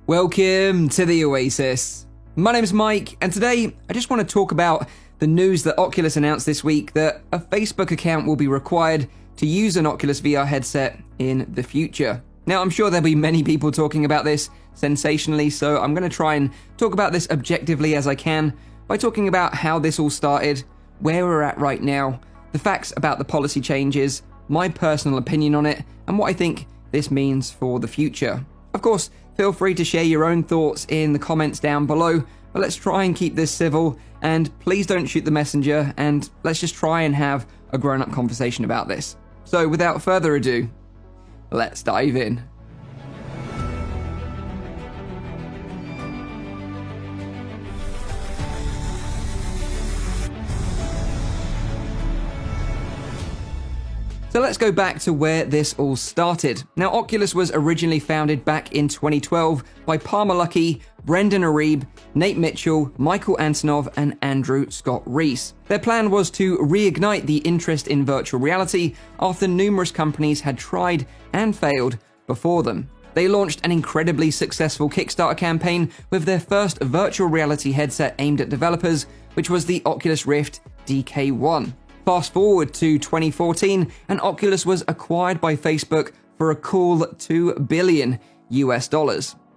Welcome to the Oasis. My name is Mike, and today I just want to talk about the news that Oculus announced this week that a Facebook account will be required to use an Oculus VR headset in the future. Now, I'm sure there'll be many people talking about this sensationally, so I'm going to try and talk about this objectively as I can by talking about how this all started, where we're at right now, the facts about the policy changes, my personal opinion on it, and what I think this means for the future. Of course, feel free to share your own thoughts in the comments down below, but let's try and keep this civil, and please don't shoot the messenger, and let's just try and have a grown-up conversation about this. So without further ado, let's dive in. So let's go back to where this all started. Now, Oculus was originally founded back in 2012 by Palmer Luckey, Brendan Arieb, Nate Mitchell, Michael Antonov, and Andrew Scott Reese. Their plan was to reignite the interest in virtual reality after numerous companies had tried and failed before them. They launched an incredibly successful Kickstarter campaign with their first virtual reality headset aimed at developers, which was the Oculus Rift DK1. Fast forward to 2014, and Oculus was acquired by Facebook for a cool $2 billion.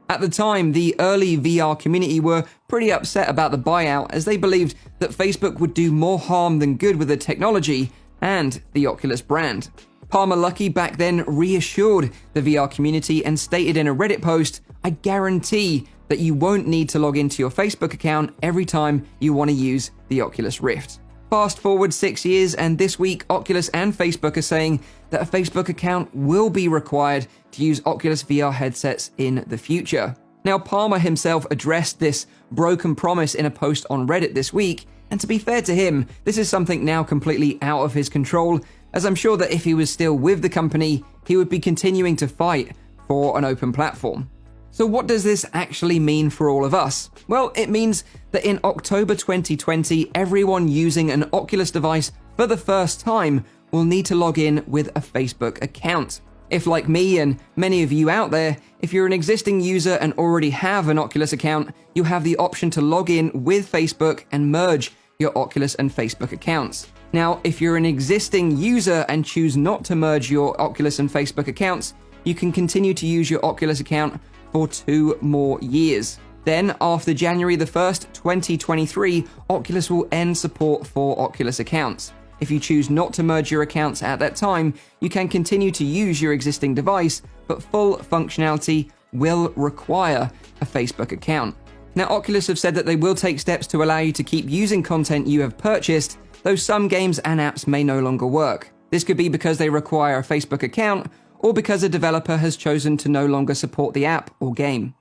At the time, the early VR community were pretty upset about the buyout, as they believed that Facebook would do more harm than good with the technology and the Oculus brand. Palmer Luckey back then reassured the VR community and stated in a Reddit post, "I guarantee that you won't need to log into your Facebook account every time you want to use the Oculus Rift." Fast forward 6 years, and this week, Oculus and Facebook are saying that a Facebook account will be required to use Oculus VR headsets in the future. Now, Palmer himself addressed this broken promise in a post on Reddit this week, and to be fair to him, this is something now completely out of his control, as I'm sure that if he was still with the company, he would be continuing to fight for an open platform. So what does this actually mean for all of us? Well, it means that in October 2020, everyone using an Oculus device for the first time will need to log in with a Facebook account. If, like me and many of you out there, if you're an existing user and already have an Oculus account, you have the option to log in with Facebook and merge your Oculus and Facebook accounts. Now, if you're an existing user and choose not to merge your Oculus and Facebook accounts, you can continue to use your Oculus account for 2 more years. Then, after January the 1st, 2023, Oculus will end support for Oculus accounts. If you choose not to merge your accounts at that time, you can continue to use your existing device, but full functionality will require a Facebook account. Now, Oculus have said that they will take steps to allow you to keep using content you have purchased, though some games and apps may no longer work. This could be because they require a Facebook account, or because a developer has chosen to no longer support the app or game.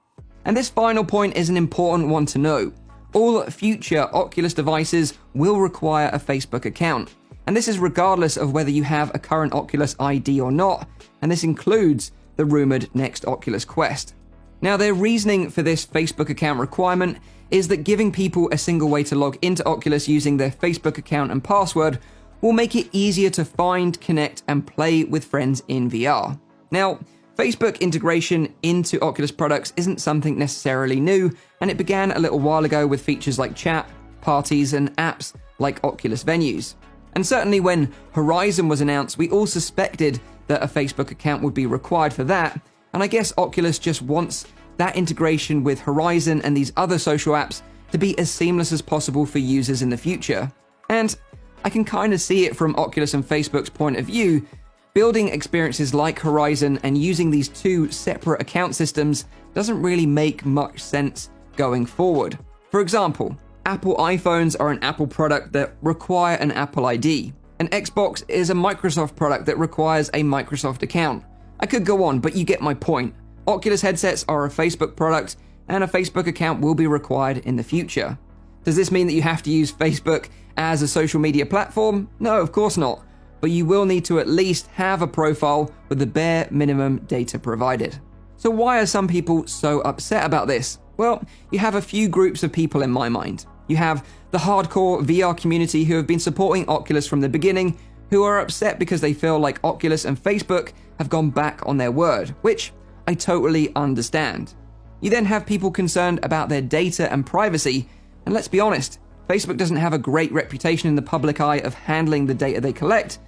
And this final point is an important one to know. All future Oculus devices will require a Facebook account, and this is regardless of whether you have a current Oculus ID or not, and this includes the rumored next Oculus Quest. Now, their reasoning for this Facebook account requirement is that giving people a single way to log into Oculus using their Facebook account and password will make it easier to find, connect, and play with friends in VR. Now, Facebook integration into Oculus products isn't something necessarily new, and it began a little while ago with features like chat, parties, and apps like Oculus Venues. And certainly when Horizon was announced, we all suspected that a Facebook account would be required for that, and I guess Oculus just wants that integration with Horizon and these other social apps to be as seamless as possible for users in the future. And I can kind of see it from Oculus and Facebook's point of view. Building experiences like Horizon and using these two separate account systems doesn't really make much sense going forward. For example, Apple iPhones are an Apple product that require an Apple ID. An Xbox is a Microsoft product that requires a Microsoft account. I could go on, but you get my point. Oculus headsets are a Facebook product, and a Facebook account will be required in the future. Does this mean that you have to use Facebook as a social media platform? No, of course not. But you will need to at least have a profile with the bare minimum data provided. So why are some people so upset about this? Well, you have a few groups of people in my mind. You have the hardcore VR community who have been supporting Oculus from the beginning, who are upset because they feel like Oculus and Facebook have gone back on their word, which I totally understand. You then have people concerned about their data and privacy, and let's be honest, Facebook doesn't have a great reputation in the public eye of handling the data they collect,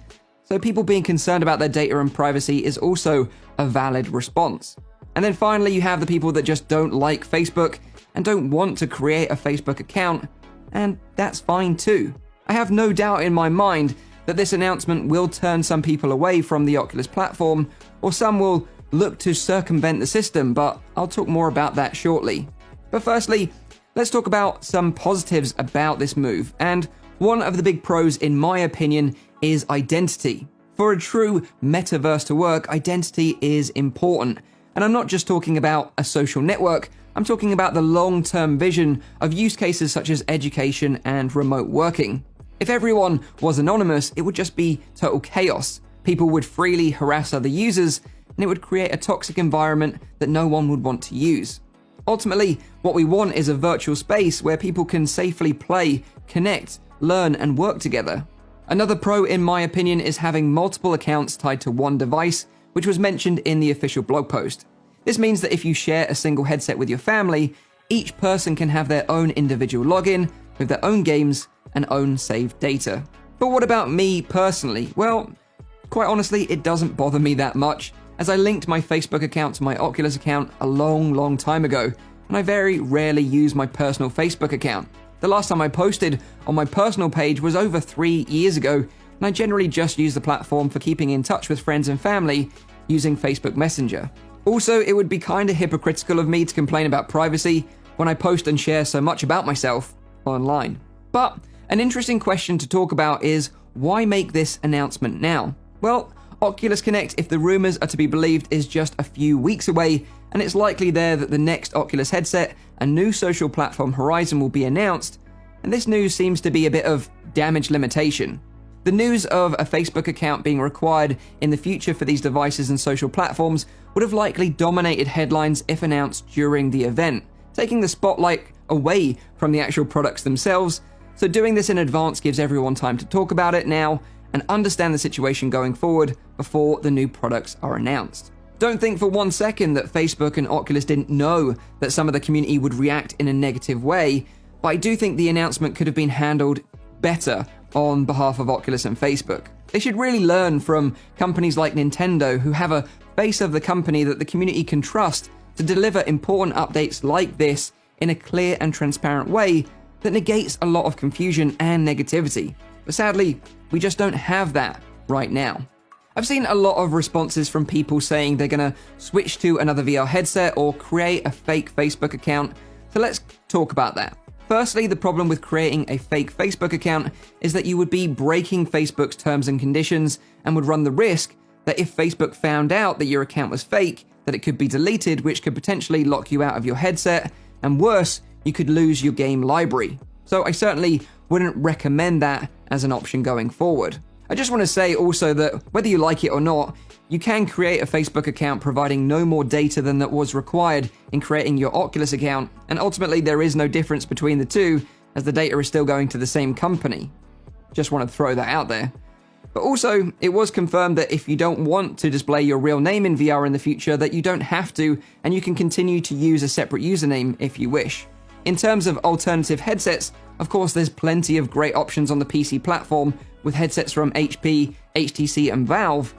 so people being concerned about their data and privacy is also a valid response. And then finally, you have the people that just don't like Facebook and don't want to create a Facebook account, and that's fine too. I have no doubt in my mind that this announcement will turn some people away from the Oculus platform, or some will look to circumvent the system, but I'll talk more about that shortly. But firstly, let's talk about some positives about this move, and one of the big pros, in my opinion, is identity. For a true metaverse to work, identity is important. And I'm not just talking about a social network, I'm talking about the long-term vision of use cases such as education and remote working. If everyone was anonymous, it would just be total chaos. People would freely harass other users, and it would create a toxic environment that no one would want to use. Ultimately, what we want is a virtual space where people can safely play, connect, learn, and work together. Another pro, in my opinion, is having multiple accounts tied to one device, which was mentioned in the official blog post. This means that if you share a single headset with your family, each person can have their own individual login with their own games and own saved data. But what about me personally? Well, quite honestly, it doesn't bother me that much, as I linked my Facebook account to my Oculus account a long time ago, and I very rarely use my personal Facebook account. The last time I posted on my personal page was over 3 years ago, and I generally just use the platform for keeping in touch with friends and family using Facebook Messenger. Also, it would be kinda hypocritical of me to complain about privacy when I post and share so much about myself online. But an interesting question to talk about is, why make this announcement now? Well, Oculus Connect, if the rumors are to be believed, is just a few weeks away, and it's likely there that the next Oculus headset, a new social platform Horizon, will be announced, and this news seems to be a bit of damage limitation. The news of a Facebook account being required in the future for these devices and social platforms would have likely dominated headlines if announced during the event, taking the spotlight away from the actual products themselves. So doing this in advance gives everyone time to talk about it now and understand the situation going forward before the new products are announced. Don't think for one second that Facebook and Oculus didn't know that some of the community would react in a negative way, but I do think the announcement could have been handled better on behalf of Oculus and Facebook. They should really learn from companies like Nintendo, who have a face of the company that the community can trust to deliver important updates like this in a clear and transparent way that negates a lot of confusion and negativity. But sadly, we just don't have that right now. I've seen a lot of responses from people saying they're gonna switch to another VR headset or create a fake Facebook account, so let's talk about that. Firstly, the problem with creating a fake Facebook account is that you would be breaking Facebook's terms and conditions and would run the risk that if Facebook found out that your account was fake, that it could be deleted, which could potentially lock you out of your headset, and worse, you could lose your game library. So I certainly wouldn't recommend that as an option going forward. I just want to say also that whether you like it or not, you can create a Facebook account providing no more data than that was required in creating your Oculus account, and ultimately there is no difference between the two as the data is still going to the same company. Just want to throw that out there. But also, it was confirmed that if you don't want to display your real name in VR in the future, that you don't have to, and you can continue to use a separate username if you wish. In terms of alternative headsets, of course there's plenty of great options on the PC platform with headsets from HP, HTC and Valve,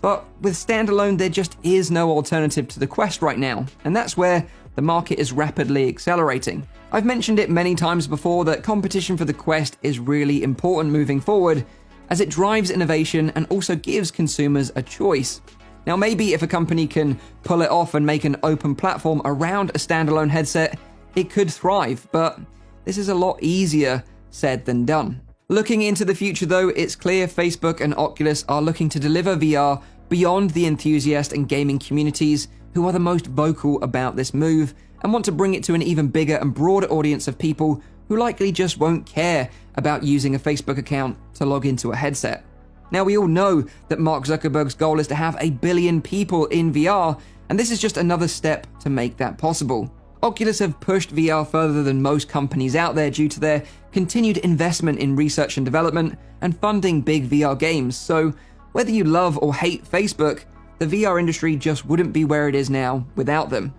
but with standalone there just is no alternative to the Quest right now, and that's where the market is rapidly accelerating. I've mentioned it many times before that competition for the Quest is really important moving forward, as it drives innovation and also gives consumers a choice. Now maybe if a company can pull it off and make an open platform around a standalone headset, it could thrive, but this is a lot easier said than done. Looking into the future though, it's clear Facebook and Oculus are looking to deliver VR beyond the enthusiast and gaming communities who are the most vocal about this move and want to bring it to an even bigger and broader audience of people who likely just won't care about using a Facebook account to log into a headset. Now we all know that Mark Zuckerberg's goal is to have 1 billion people in VR, and this is just another step to make that possible. Oculus have pushed VR further than most companies out there due to their continued investment in research and development and funding big VR games, so whether you love or hate Facebook, the VR industry just wouldn't be where it is now without them.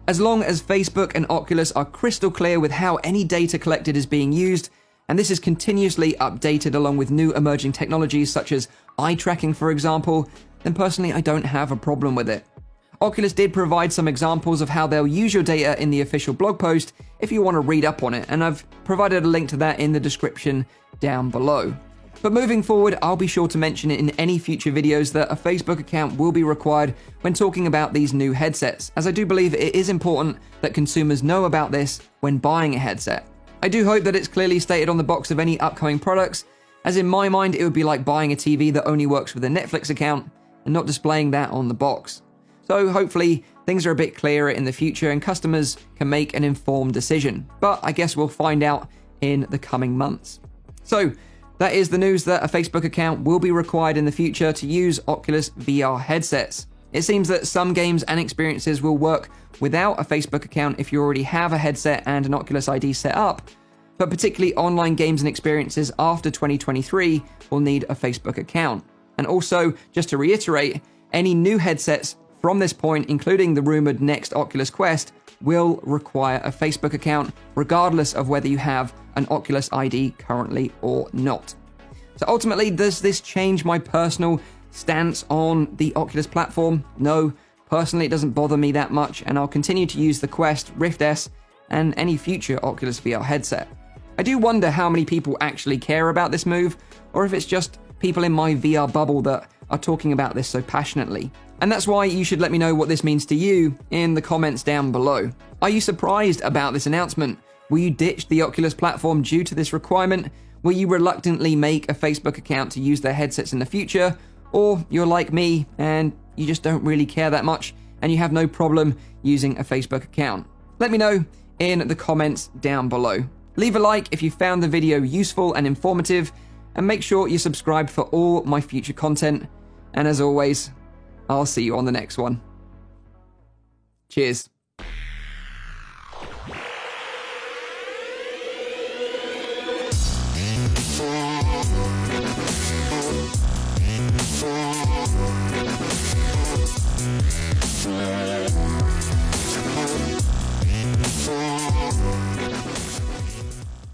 As long as Facebook and Oculus are crystal clear with how any data collected is being used, and this is continuously updated along with new emerging technologies such as eye tracking, for example, then personally I don't have a problem with it. Oculus did provide some examples of how they'll use your data in the official blog post if you want to read up on it, and I've provided a link to that in the description down below. But moving forward, I'll be sure to mention it in any future videos that a Facebook account will be required when talking about these new headsets, as I do believe it is important that consumers know about this when buying a headset. I do hope that it's clearly stated on the box of any upcoming products, as in my mind it would be like buying a TV that only works with a Netflix account and not displaying that on the box. So hopefully things are a bit clearer in the future and customers can make an informed decision. But I guess we'll find out in the coming months. So that is the news that a Facebook account will be required in the future to use Oculus VR headsets. It seems that some games and experiences will work without a Facebook account if you already have a headset and an Oculus ID set up, but particularly online games and experiences after 2023 will need a Facebook account. And also, just to reiterate, any new headsets from this point, including the rumored next Oculus Quest, will require a Facebook account, regardless of whether you have an Oculus ID currently or not. So ultimately, does this change my personal stance on the Oculus platform? No, personally it doesn't bother me that much, and I'll continue to use the Quest, Rift S, and any future Oculus VR headset. I do wonder how many people actually care about this move, or if it's just people in my VR bubble that are talking about this so passionately. And that's why you should let me know what this means to you in the comments down below. Are you surprised about this announcement? Will you ditch the Oculus platform due to this requirement? Will you reluctantly make a Facebook account to use their headsets in the future? Or you're like me and you just don't really care that much and you have no problem using a Facebook account? Let me know in the comments down below. Leave a like if you found the video useful and informative, and make sure you subscribe for all my future content. And as always, I'll see you on the next one. Cheers.